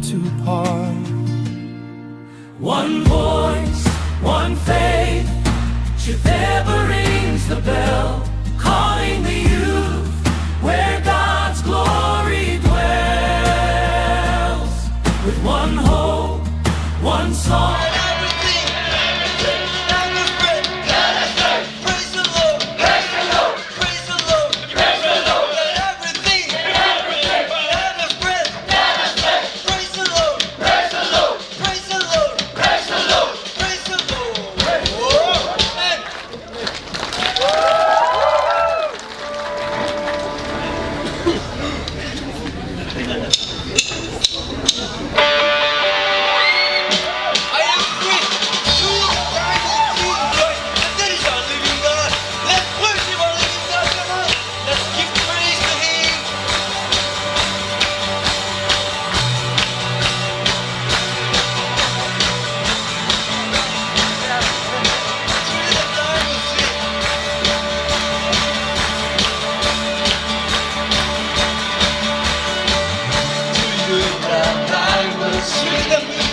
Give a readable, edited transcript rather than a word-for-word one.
to part. One voice, one faith, truth ever rings the bell, calling the youth where God's glory dwells. With one hope, one song. I will see the